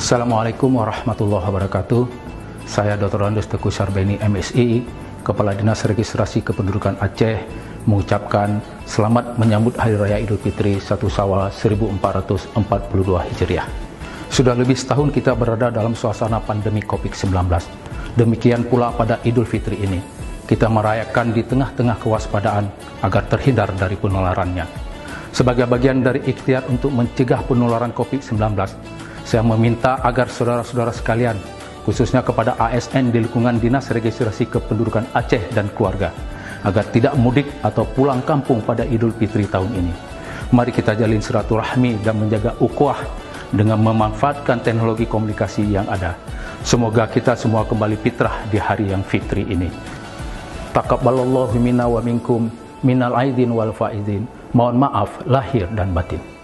Assalamualaikum warahmatullahi wabarakatuh. Saya Dr. Andes Teguh Sarbeni, MSI, Kepala Dinas Registrasi Kependudukan Aceh, mengucapkan selamat menyambut Hari Raya Idul Fitri 1 Syawal 1442 Hijriah. Sudah lebih setahun kita berada dalam suasana pandemi COVID-19. Demikian pula pada Idul Fitri ini, kita merayakan di tengah-tengah kewaspadaan agar terhindar dari penularannya. Sebagai bagian dari ikhtiar untuk mencegah penularan COVID-19, saya meminta agar saudara-saudara sekalian, khususnya kepada ASN di lingkungan Dinas Registrasi Kependudukan Aceh dan keluarga, agar tidak mudik atau pulang kampung pada Idul Fitri tahun ini. Mari kita jalin silaturahmi dan menjaga ukhuwah dengan memanfaatkan teknologi komunikasi yang ada. Semoga kita semua kembali fitrah di hari yang fitri ini. Taqabbalallahu minna wa minkum minal aidin wal faizin. Mohon maaf lahir dan batin.